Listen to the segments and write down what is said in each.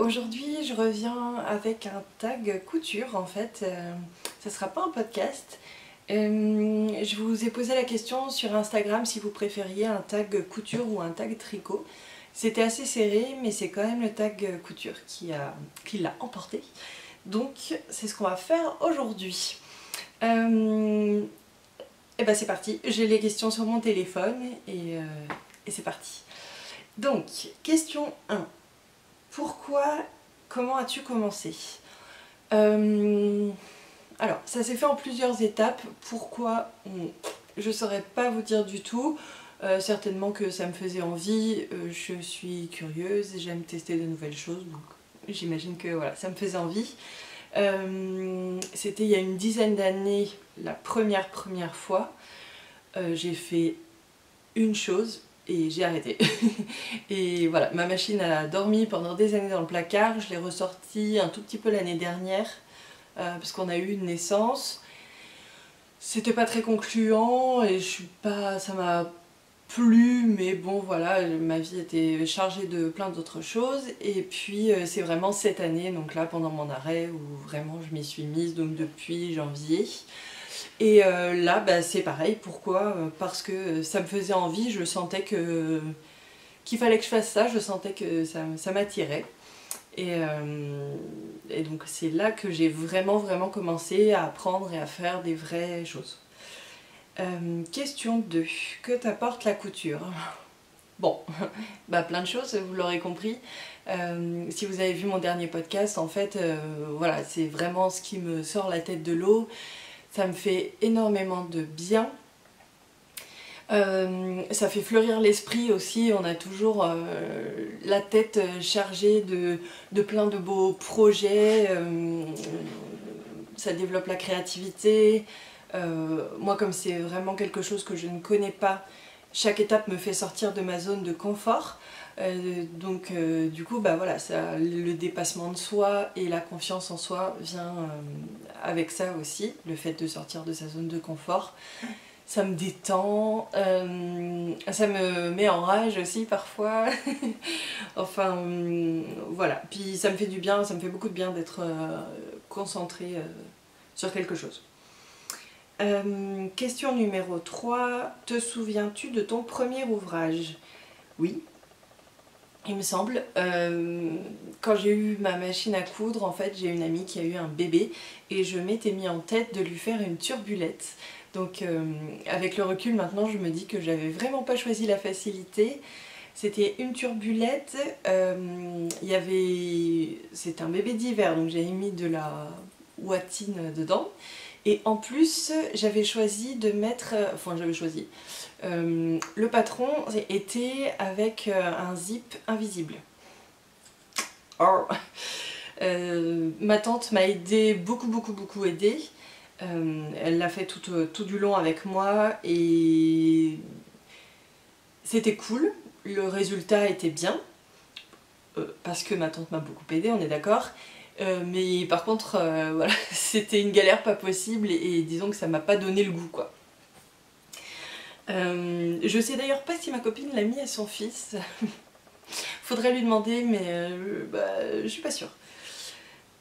Aujourd'hui je reviens avec un tag couture en fait, ça sera pas un podcast. Je vous ai posé la question sur Instagram si vous préfériez un tag couture ou un tag tricot. C'était assez serré mais c'est quand même le tag couture qui l'a emporté. Donc c'est ce qu'on va faire aujourd'hui. Et ben c'est parti, j'ai les questions sur mon téléphone et c'est parti. Donc, question 1. Comment as-tu commencé? Alors, ça s'est fait en plusieurs étapes. Pourquoi? Je ne saurais pas vous dire du tout. Certainement que ça me faisait envie. Je suis curieuse, j'aime tester de nouvelles choses. Donc, j'imagine que voilà, ça me faisait envie. C'était il y a une dizaine d'années, la première fois. J'ai fait une chose. Et j'ai arrêté. Et voilà, ma machine a dormi pendant des années dans le placard. Je l'ai ressortie un tout petit peu l'année dernière parce qu'on a eu une naissance. C'était pas très concluant et ça m'a plu, mais bon voilà, ma vie était chargée de plein d'autres choses. Et puis c'est vraiment cette année, donc là pendant mon arrêt, où vraiment je m'y suis mise, donc depuis janvier. Et là, bah, c'est pareil. Pourquoi? Parce que ça me faisait envie, je sentais qu'il fallait que je fasse ça, je sentais que ça m'attirait. Et donc c'est là que j'ai vraiment commencé à apprendre et à faire des vraies choses. Question 2. Que t'apporte la couture? Bon, bah plein de choses, vous l'aurez compris. Si vous avez vu mon dernier podcast, en fait, voilà, c'est vraiment ce qui me sort la tête de l'eau. Ça me fait énormément de bien. Ça fait fleurir l'esprit aussi. On a toujours la tête chargée de plein de beaux projets. Ça développe la créativité. Moi, comme c'est vraiment quelque chose que je ne connais pas, chaque étape me fait sortir de ma zone de confort. Donc du coup bah voilà, le dépassement de soi et la confiance en soi vient avec ça aussi, le fait de sortir de sa zone de confort. Ça me détend, ça me met en rage aussi parfois. Enfin voilà, puis ça me fait du bien, ça me fait beaucoup de bien d'être concentrée sur quelque chose. Question numéro 3. Te souviens-tu de ton premier ouvrage? Oui. Il me semble, quand j'ai eu ma machine à coudre, en fait j'ai une amie qui a eu un bébé et je m'étais mis en tête de lui faire une turbulette. Donc avec le recul maintenant je me dis que j'avais vraiment pas choisi la facilité. C'était une turbulette, c'était un bébé d'hiver donc j'avais mis de la ouatine dedans. Et en plus j'avais choisi de mettre, le patron était avec un zip invisible. Ma tante m'a aidé, beaucoup aidé. Elle l'a fait tout du long avec moi et c'était cool. Le résultat était bien parce que ma tante m'a beaucoup aidé, on est d'accord. Mais par contre, voilà, c'était une galère pas possible et disons que ça m'a pas donné le goût quoi. Je sais d'ailleurs pas si ma copine l'a mis à son fils. Faudrait lui demander mais je suis pas sûre.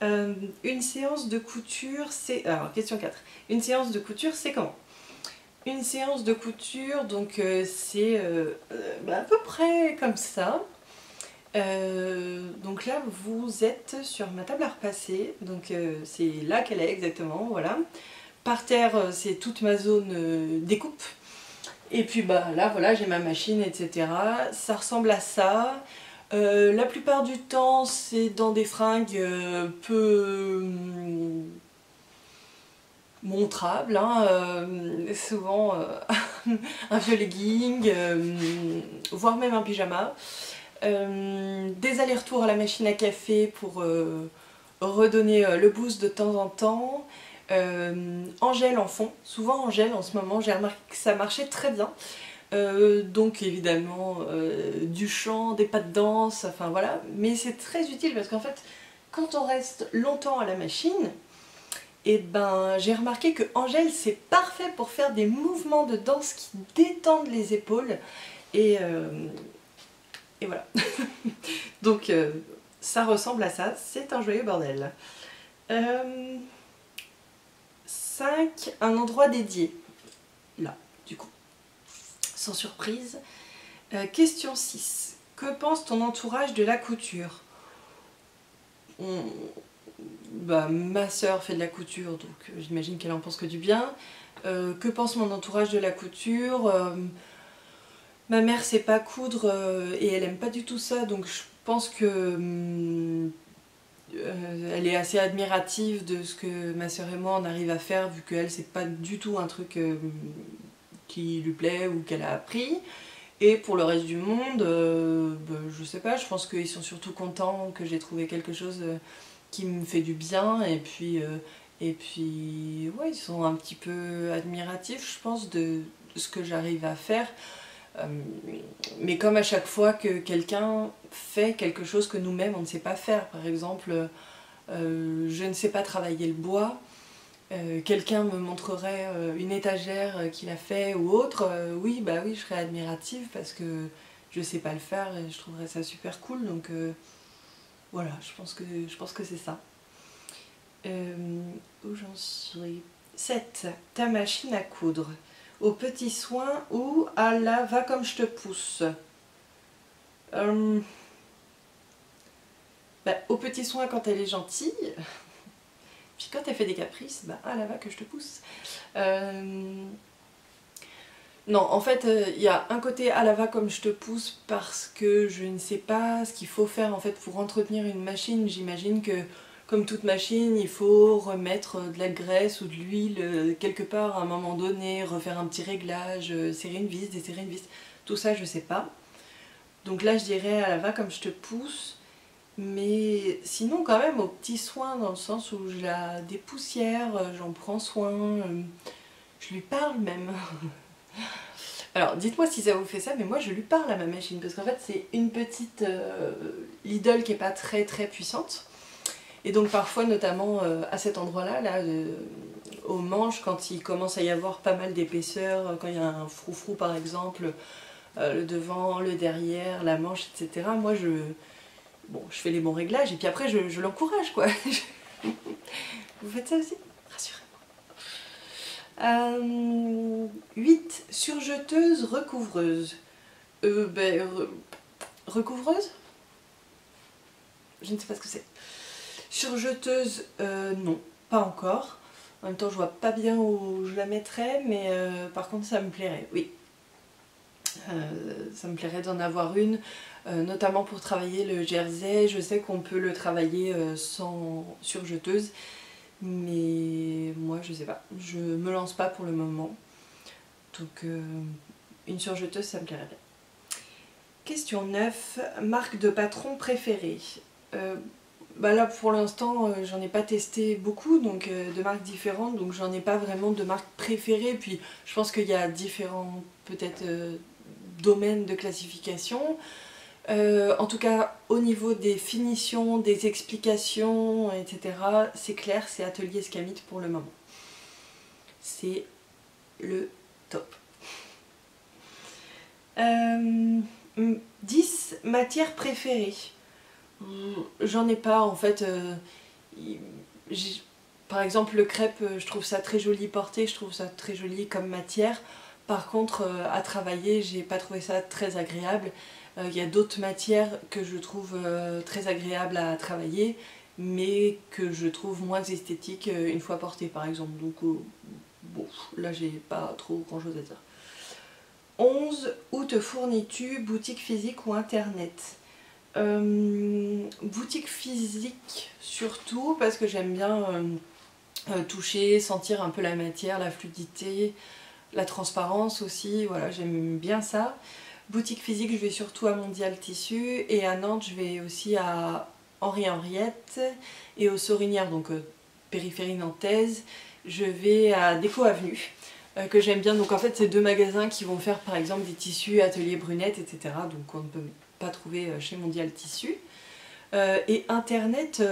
Une séance de couture c'est... Alors question 4. Une séance de couture c'est comment? Une séance de couture donc c'est à peu près comme ça. Donc là vous êtes sur ma table à repasser, donc c'est là qu'elle est exactement, voilà. Par terre c'est toute ma zone découpe. Et puis bah là voilà j'ai ma machine etc. Ça ressemble à ça. La plupart du temps c'est dans des fringues peu montrables, hein, souvent un vieux legging, voire même un pyjama. Des allers-retours à la machine à café pour redonner le boost de temps en temps. En gel en fond, souvent en gel en ce moment, j'ai remarqué que ça marchait très bien. Donc évidemment du chant, des pas de danse, enfin voilà, mais c'est très utile parce qu'en fait quand on reste longtemps à la machine, et ben j'ai remarqué que en gel c'est parfait pour faire des mouvements de danse qui détendent les épaules et voilà. Donc ça ressemble à ça, c'est un joyeux bordel. 5, un endroit dédié. Là, du coup. Sans surprise. Question 6. Que pense ton entourage de la couture? Ma soeur fait de la couture, donc j'imagine qu'elle en pense que du bien. Que pense mon entourage de la couture? Ma mère sait pas coudre et elle aime pas du tout ça, donc je pense que elle est assez admirative de ce que ma soeur et moi on arrive à faire, vu qu'elle c'est pas du tout un truc qui lui plaît ou qu'elle a appris. Et pour le reste du monde, je sais pas, je pense qu'ils sont surtout contents que j'ai trouvé quelque chose qui me fait du bien, et puis ouais, ils sont un petit peu admiratifs, je pense, de ce que j'arrive à faire. Mais comme à chaque fois que quelqu'un fait quelque chose que nous-mêmes on ne sait pas faire, par exemple, je ne sais pas travailler le bois, quelqu'un me montrerait une étagère qu'il a fait ou autre, oui, je serais admirative parce que je sais pas le faire et je trouverais ça super cool, donc voilà, je pense que c'est ça. Où j'en suis? 7. Ta machine à coudre. Au petit soin ou à la va comme je te pousse? Au petit soin quand elle est gentille, puis quand elle fait des caprices, à la va que je te pousse. Non, en fait, il y a un côté à la va comme je te pousse parce que je ne sais pas ce qu'il faut faire en fait pour entretenir une machine. J'imagine que comme toute machine, il faut remettre de la graisse ou de l'huile quelque part à un moment donné, refaire un petit réglage, serrer une vis, desserrer une vis. Tout ça, je sais pas. Donc là, je dirais à la va comme je te pousse. Mais sinon, quand même, au petit soin, dans le sens où je la dépoussière, j'en prends soin, je lui parle même. Alors, dites-moi si ça vous fait ça, mais moi je lui parle à ma machine, parce qu'en fait, c'est une petite Lidl qui est pas très très puissante. Et donc parfois, notamment à cet endroit-là, au manche, quand il commence à y avoir pas mal d'épaisseur, quand il y a un froufrou par exemple, le devant, le derrière, la manche, etc. Moi je fais les bons réglages et puis après je l'encourage quoi. Vous faites ça aussi? Rassurez-moi. 8. Surjeteuse, recouvreuse. Recouvreuse? Je ne sais pas ce que c'est. Surjeteuse, non, pas encore. En même temps, je vois pas bien où je la mettrais, mais par contre, ça me plairait, oui. Ça me plairait d'en avoir une, notamment pour travailler le jersey. Je sais qu'on peut le travailler sans surjeteuse, mais moi, je sais pas. Je me lance pas pour le moment. Donc, une surjeteuse, ça me plairait bien. Question 9. Marque de patron préférée. Là pour l'instant j'en ai pas testé beaucoup donc de marques différentes, donc j'en ai pas vraiment de marque préférée, puis je pense qu'il y a différents peut-être domaines de classification. En tout cas au niveau des finitions, des explications, etc. c'est clair, c'est Atelier Escamite pour le moment. C'est le top. 10. Matière préférée. J'en ai pas en fait. Par exemple le crêpe, je trouve ça très joli porté, je trouve ça très joli comme matière. Par contre à travailler, j'ai pas trouvé ça très agréable. Il y a d'autres matières que je trouve très agréables à travailler, mais que je trouve moins esthétiques une fois portées par exemple. Donc là j'ai pas trop grand chose à dire. 11. Où te fournis-tu? Boutique physique ou internet? Boutique physique surtout parce que j'aime bien toucher, sentir un peu la matière, la fluidité, la transparence aussi, voilà, j'aime bien ça. Boutique physique, je vais surtout à Mondial Tissu, et à Nantes je vais aussi à Henri-Henriette et aux Sorinières, donc périphérie nantaise. Je vais à Déco Avenue que j'aime bien, donc en fait c'est deux magasins qui vont faire par exemple des tissus Atelier Brunette, etc. donc on ne peut pas trouver chez Mondial Tissu. Et internet,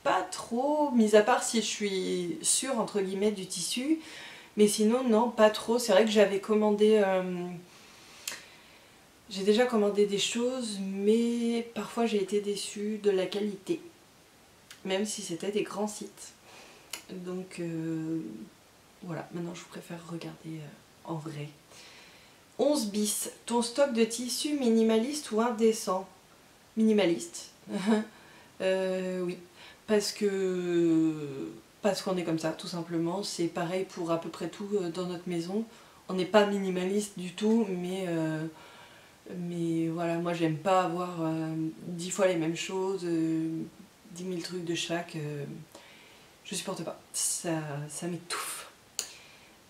pas trop, mis à part si je suis sûre entre guillemets du tissu, mais sinon non, pas trop. C'est vrai que j'avais commandé J'ai déjà commandé des choses, mais parfois j'ai été déçue de la qualité, même si c'était des grands sites. Donc voilà, maintenant je préfère regarder en vrai. 11 bis, ton stock de tissus minimaliste ou indécent? Minimaliste. Oui, parce qu'on est comme ça, tout simplement. C'est pareil pour à peu près tout dans notre maison. On n'est pas minimaliste du tout, mais voilà, moi j'aime pas avoir 10 fois les mêmes choses, 10 000 trucs de chaque. Je supporte pas, ça m'étouffe.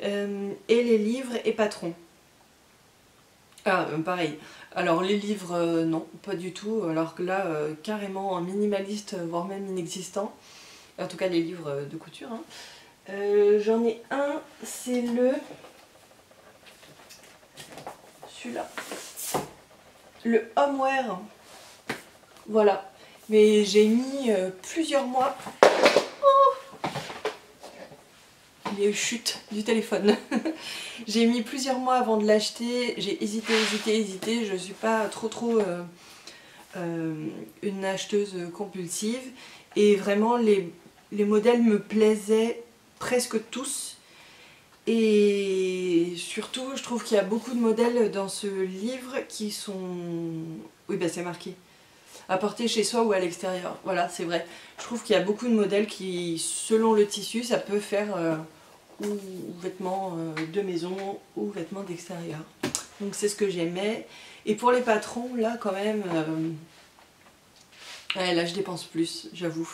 Et les livres et patrons? Ah, pareil. Alors les livres, non, pas du tout. Alors que là, carrément minimaliste, voire même inexistant. En tout cas, les livres de couture. Hein. J'en ai un, c'est celui-là. Le Homeware. Voilà. Mais j'ai mis plusieurs mois. Oh, les chutes du téléphone. J'ai mis plusieurs mois avant de l'acheter. J'ai hésité. Je suis pas trop une acheteuse compulsive. Et vraiment, les modèles me plaisaient presque tous. Et surtout, je trouve qu'il y a beaucoup de modèles dans ce livre qui sont... Oui, bah c'est marqué. À porter chez soi ou à l'extérieur. Voilà, c'est vrai. Je trouve qu'il y a beaucoup de modèles qui, selon le tissu, ça peut faire ou vêtements de maison ou vêtements d'extérieur. Donc c'est ce que j'aimais. Et pour les patrons, là quand même, ouais, là je dépense plus, j'avoue.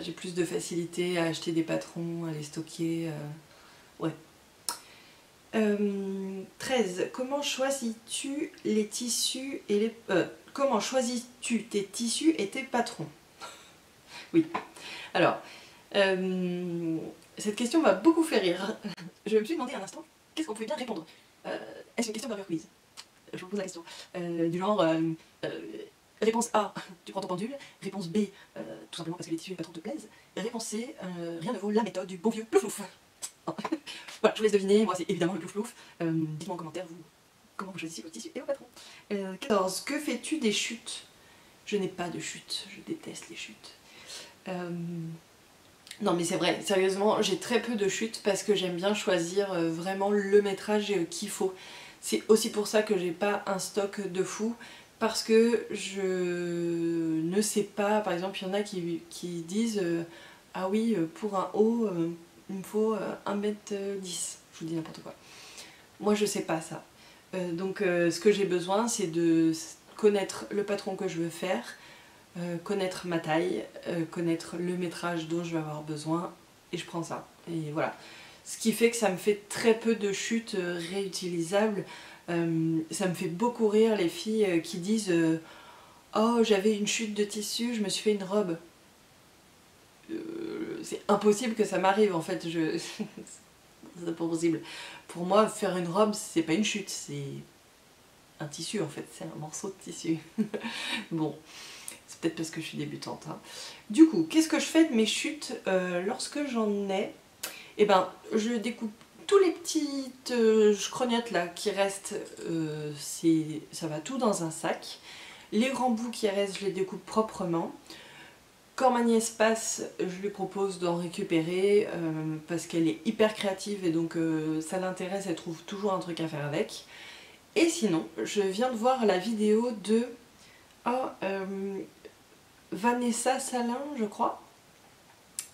J'ai plus de facilité à acheter des patrons, à les stocker. Ouais. 13. Comment choisis-tu les tissus et les... comment choisis-tu tes tissus et tes patrons? Oui. Alors, cette question m'a beaucoup fait rire. Je me suis demandé un instant, qu'est-ce qu'on pouvait bien répondre? Est-ce une question Burger Quiz? Je vous pose la question. Du genre, réponse A, tu prends ton pendule. Réponse B, tout simplement parce que les tissus et les patrons te plaisent. Réponse C, rien ne vaut la méthode du bon vieux plouf-plouf. Voilà, je vous laisse deviner, moi c'est évidemment le plouf-plouf. Dites-moi en commentaire, comment vous choisissez vos tissus et vos patrons. 14. Que fais-tu des chutes? Je n'ai pas de chutes, je déteste les chutes. Non mais c'est vrai, sérieusement, j'ai très peu de chutes parce que j'aime bien choisir vraiment le métrage qu'il faut. C'est aussi pour ça que j'ai pas un stock de fou, parce que je ne sais pas, par exemple il y en a qui disent ah oui, pour un haut, il me faut 1m10, je vous dis n'importe quoi. Moi je sais pas ça. Donc ce que j'ai besoin, c'est de connaître le patron que je veux faire, connaître ma taille, connaître le métrage dont je vais avoir besoin, et je prends ça. Et voilà. Ce qui fait que ça me fait très peu de chutes réutilisables. Ça me fait beaucoup rire les filles qui disent oh, j'avais une chute de tissu, je me suis fait une robe. C'est impossible que ça m'arrive en fait. C'est pas possible. Pour moi, faire une robe, c'est pas une chute, c'est un tissu en fait, c'est un morceau de tissu. Bon. C'est peut-être parce que je suis débutante. Hein. Du coup, qu'est-ce que je fais de mes chutes lorsque j'en ai? Eh ben, je découpe tous les petites scrognottes là qui restent, ça va tout dans un sac. Les grands bouts qui restent, je les découpe proprement. Quand ma nièce passe, je lui propose d'en récupérer parce qu'elle est hyper créative et donc ça l'intéresse, elle trouve toujours un truc à faire avec. Et sinon, je viens de voir la vidéo de... Vanessa Salin, je crois.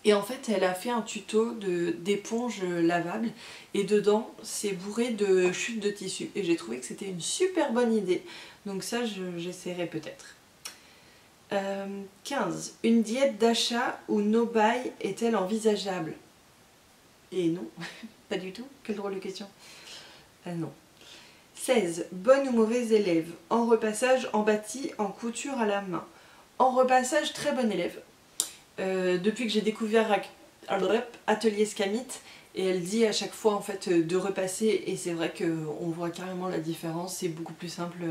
Et en fait, elle a fait un tuto d'éponge lavable. Et dedans, c'est bourré de chutes de tissu. Et j'ai trouvé que c'était une super bonne idée. Donc ça, j'essaierai peut-être. 15. Une diète d'achat ou no buy est-elle envisageable? Et non, pas du tout. Quelle drôle de question. Non. 16. Bonne ou mauvaise élève? En repassage, en bâti, en couture à la main. En repassage, très bon élève. Depuis que j'ai découvert Atelier Scamit, et elle dit à chaque fois en fait de repasser, et c'est vrai qu'on voit carrément la différence, c'est beaucoup plus simple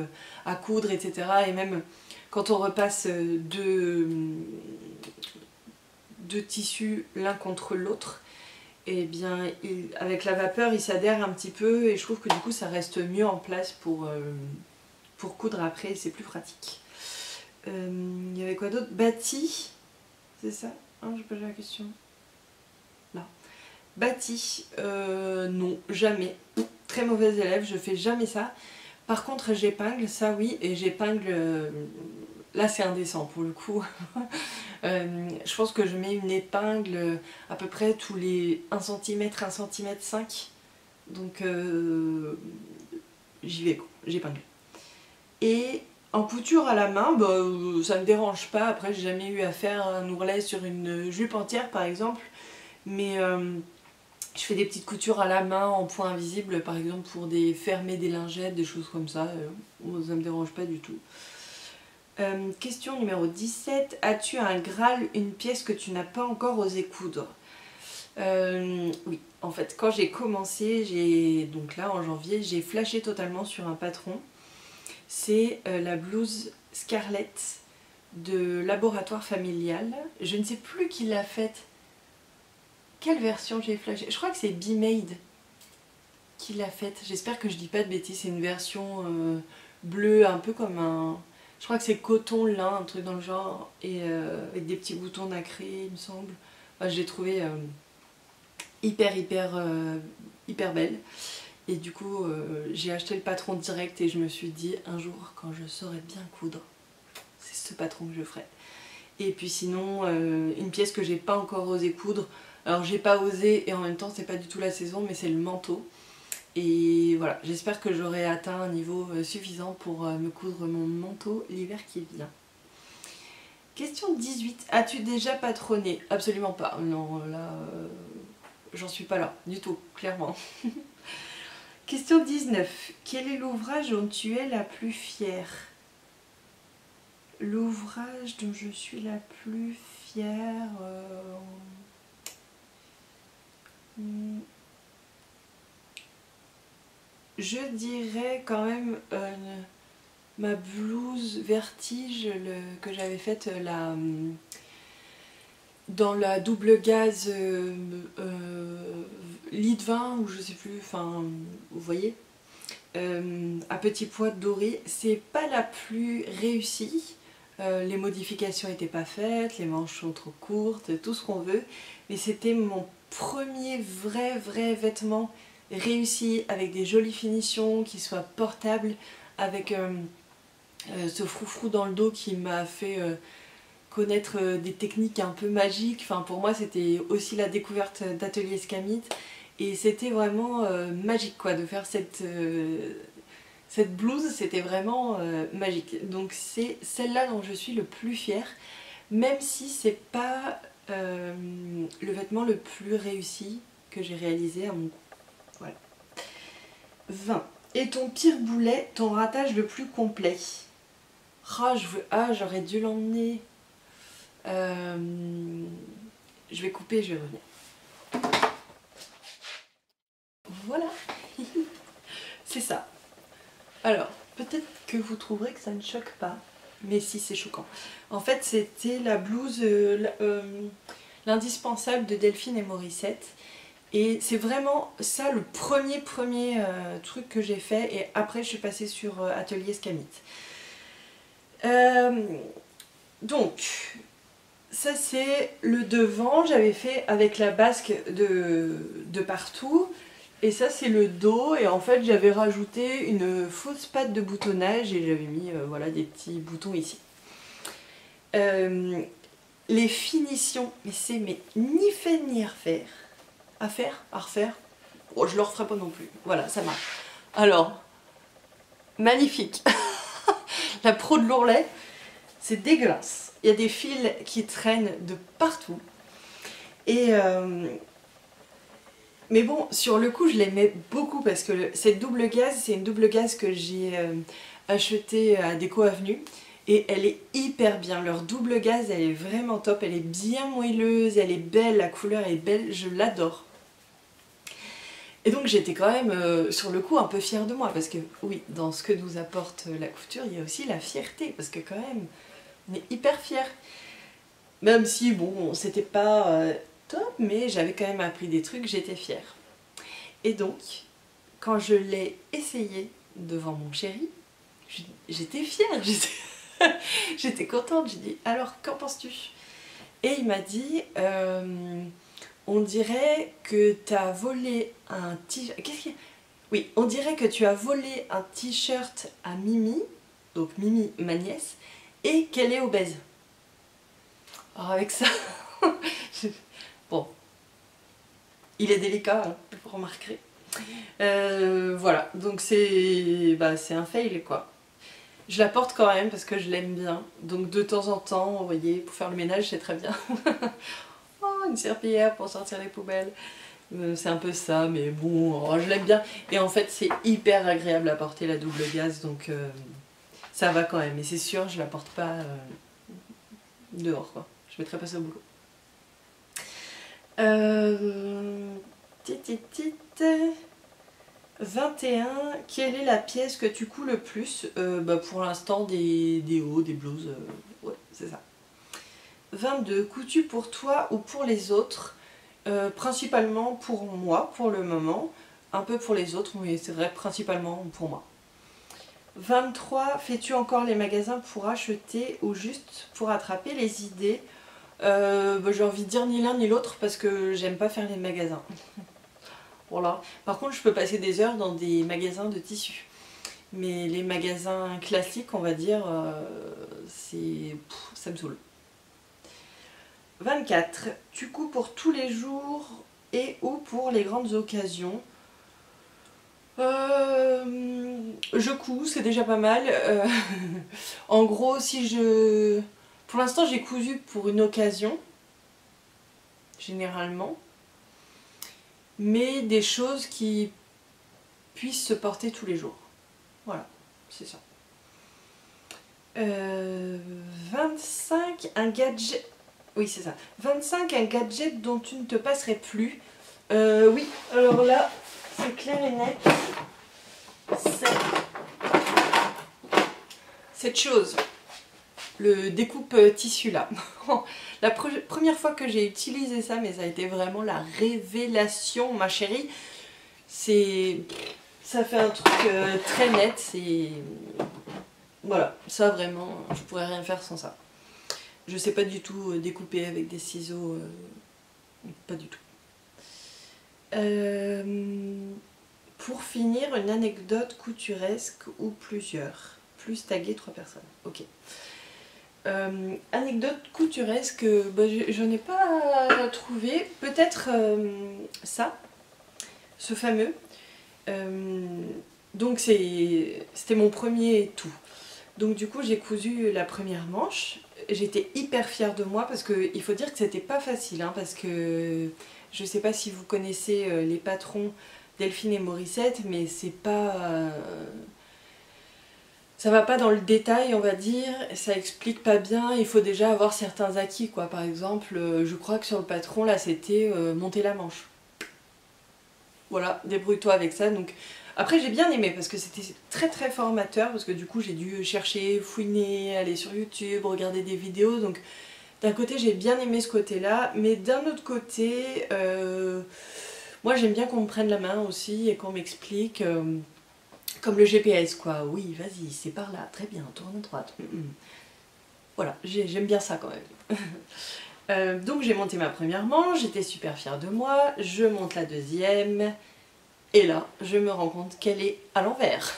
à coudre, etc. Et même quand on repasse deux tissus l'un contre l'autre, et bien avec la vapeur il s'adhère un petit peu, et je trouve que du coup ça reste mieux en place pour pour coudre après, c'est plus pratique. Il y avait quoi d'autre? Bâti, c'est ça? Hein, j'ai pas la question. Là. Bâti, non, jamais. Très mauvaise élève, je fais jamais ça. Par contre, j'épingle, ça oui, et j'épingle... là, c'est indécent pour le coup. Je pense que je mets une épingle à peu près tous les 1 cm, 1 cm 5. Donc, j'y vais, j'épingle. Et en couture à la main, bah, ça me dérange pas. Après, j'ai jamais eu à faire un ourlet sur une jupe entière, par exemple. Mais je fais des petites coutures à la main en point invisible, par exemple pour fermer des lingettes, des choses comme ça. Ça me dérange pas du tout. Question numéro 17. As-tu un Graal, une pièce que tu n'as pas encore osé coudre? Oui, en fait, quand j'ai commencé, donc là en janvier, j'ai flashé totalement sur un patron. C'est la blouse Scarlett de Laboratoire Familial. Je ne sais plus qui l'a faite. Quelle version j'ai flashé? Je crois que c'est B-Made qui l'a faite. J'espère que je dis pas de bêtises. C'est une version bleue, un peu comme un... Je crois que c'est coton lin, un truc dans le genre. Et avec des petits boutons nacrés, il me semble. Enfin, je l'ai trouvée hyper belle. Et du coup, j'ai acheté le patron direct et je me suis dit, un jour, quand je saurai bien coudre, c'est ce patron que je ferai. Et puis sinon, une pièce que j'ai pas encore osé coudre. Alors j'ai pas osé et en même temps c'est pas du tout la saison, mais c'est le manteau. Et voilà, j'espère que j'aurai atteint un niveau suffisant pour me coudre mon manteau l'hiver qui vient. Question 18. As-tu déjà patronné? Absolument pas. Non, là, j'en suis pas là, du tout, clairement. Question 19. Quel est l'ouvrage dont tu es la plus fière? L'ouvrage dont je suis la plus fière... Je dirais quand même ma blouse Vertige que j'avais faite dans la double gaze lit de vin ou je sais plus, enfin vous voyez, à petits pois dorés. C'est pas la plus réussie, les modifications n'étaient pas faites, les manches sont trop courtes, tout ce qu'on veut, mais c'était mon premier vrai vêtement réussi avec des jolies finitions, qui soit portable, avec ce froufrou dans le dos qui m'a fait connaître des techniques un peu magiques. Enfin, pour moi c'était aussi la découverte d'Atelier Scamit et c'était vraiment magique quoi, de faire cette blouse, c'était vraiment magique. Donc c'est celle-là dont je suis le plus fière, même si c'est pas le vêtement le plus réussi que j'ai réalisé à mon goût. Voilà. 20. Et ton pire boulet, ton ratage le plus complet? J'aurais dû l'emmener. Je vais couper, je vais revenir. Voilà. C'est ça. Alors, peut-être que vous trouverez que ça ne choque pas, mais si, c'est choquant. En fait, c'était la blouse, l'indispensable de Delphine et Morissette. Et c'est vraiment ça le premier truc que j'ai fait, et après je suis passée sur Atelier Scamit. Donc, ça c'est le devant, j'avais fait avec la basque de partout. Et ça c'est le dos, et en fait j'avais rajouté une fausse patte de boutonnage et j'avais mis voilà, des petits boutons ici. Les finitions, mais c'est ni fait ni à refaire. À refaire, oh, je le referai pas non plus. Voilà, ça marche. Alors, magnifique. La pro de l'ourlet, c'est dégueulasse. Il y a des fils qui traînent de partout. Et mais bon, sur le coup, je l'aimais beaucoup parce que cette double gaze, c'est une double gaze que j'ai achetée à Déco Avenue. Et elle est hyper bien. Leur double gaze, elle est vraiment top. Elle est bien moelleuse, elle est belle, la couleur est belle, je l'adore. Et donc j'étais quand même sur le coup un peu fière de moi, parce que oui, dans ce que nous apporte la couture, il y a aussi la fierté, parce que quand même, on est hyper fiers. Même si bon, c'était pas top, mais j'avais quand même appris des trucs, j'étais fière. Et donc, quand je l'ai essayé devant mon chéri, J'étais fière, j'étais contente. J'ai dit alors qu'en penses-tu? Et il m'a dit on dirait que tu as volé un t-shirt. Qu'est-ce qu'il y a? Oui, on dirait que tu as volé un t-shirt à Mimi, donc Mimi, ma nièce, et qu'elle est obèse. Alors avec ça, bon, il est délicat, hein, vous remarquerez. Voilà, donc c'est un fail quoi. Je la porte quand même parce que je l'aime bien, donc de temps en temps, vous voyez, pour faire le ménage c'est très bien. Oh, une serpillière pour sortir les poubelles. C'est un peu ça, mais bon, oh, je l'aime bien. Et en fait, c'est hyper agréable à porter la double gaze, donc ça va quand même. Mais c'est sûr, je la porte pas dehors, quoi. Je mettrai pas ça au boulot. Tititite. 21. Quelle est la pièce que tu couds le plus? Pour l'instant, des hauts, des blouses. Ouais, c'est ça. 22. Couds-tu pour toi ou pour les autres? Principalement pour moi pour le moment, un peu pour les autres, mais c'est vrai principalement pour moi. 23. Fais-tu encore les magasins pour acheter ou juste pour attraper les idées? J'ai envie de dire ni l'un ni l'autre parce que j'aime pas faire les magasins. Voilà. Par contre je peux passer des heures dans des magasins de tissus. Mais les magasins classiques on va dire, ça me saoule. 24. Tu couds pour tous les jours et ou pour les grandes occasions? Je couds, c'est déjà pas mal. En gros, si je... Pour l'instant, j'ai cousu pour une occasion, généralement. Mais des choses qui puissent se porter tous les jours. Voilà, c'est ça. 25. Un gadget... Oui, c'est ça. 25, un gadget dont tu ne te passerais plus. Oui, alors là, c'est clair et net. C'est cette chose. Le découpe tissu là. La première fois que j'ai utilisé ça, mais ça a été vraiment la révélation, ma chérie. Ça fait un truc très net. Voilà, ça vraiment, je pourrais rien faire sans ça. Je sais pas du tout découper avec des ciseaux, pas du tout. Pour finir, une anecdote couturesque ou plusieurs. Plus taguer 3 personnes. Ok. Anecdote couturesque, j'en ai pas trouvé. Peut-être ça, ce fameux. Donc c'était mon premier tout. Donc du coup j'ai cousu la première manche. J'étais hyper fière de moi parce qu'il faut dire que c'était pas facile, hein, parce que je sais pas si vous connaissez les patrons Delphine et Morissette, mais c'est pas... ça va pas dans le détail on va dire, ça explique pas bien, il faut déjà avoir certains acquis quoi. Par exemple, je crois que sur le patron là c'était monter la manche. Voilà, débrouille-toi avec ça. Donc après j'ai bien aimé parce que c'était très très formateur, parce que du coup j'ai dû chercher, fouiner, aller sur YouTube, regarder des vidéos. Donc d'un côté j'ai bien aimé ce côté là, mais d'un autre côté moi j'aime bien qu'on me prenne la main aussi et qu'on m'explique, comme le GPS quoi. Oui vas-y c'est par là, très bien, tourne à droite. Voilà, j'aime bien ça quand même. Donc j'ai monté ma première manche, j'étais super fière de moi, je monte la deuxième. Et là, je me rends compte qu'elle est à l'envers.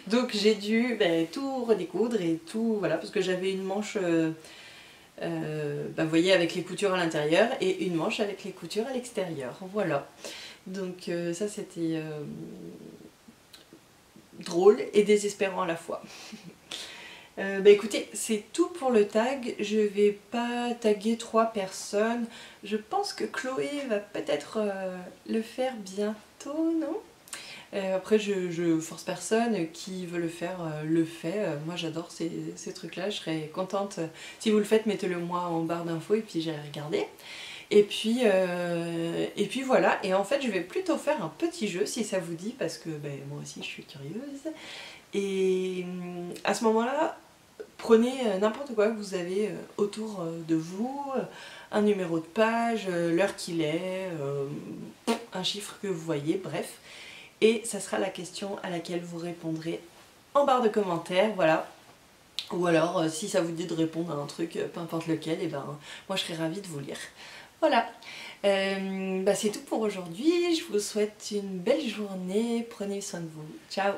Donc j'ai dû tout redécoudre et tout, voilà, parce que j'avais une manche, vous voyez, avec les coutures à l'intérieur et une manche avec les coutures à l'extérieur. Voilà. Donc ça c'était drôle et désespérant à la fois. Écoutez, c'est tout pour le tag. Je vais pas taguer 3 personnes. Je pense que Chloé va peut-être le faire bientôt, non? Après je force personne, qui veut le faire le fait. Moi j'adore ces trucs là, je serais contente. Si vous le faites, mettez-le moi en barre d'infos et puis j'irai regarder. Et puis voilà, et en fait je vais plutôt faire un petit jeu si ça vous dit, parce que moi aussi je suis curieuse. Et à ce moment là, prenez n'importe quoi que vous avez autour de vous, un numéro de page, l'heure qu'il est, un chiffre que vous voyez, bref. Et ça sera la question à laquelle vous répondrez en barre de commentaires, voilà. Ou alors si ça vous dit de répondre à un truc, peu importe lequel, et ben moi je serais ravie de vous lire. Voilà, c'est tout pour aujourd'hui, je vous souhaite une belle journée, prenez soin de vous, ciao!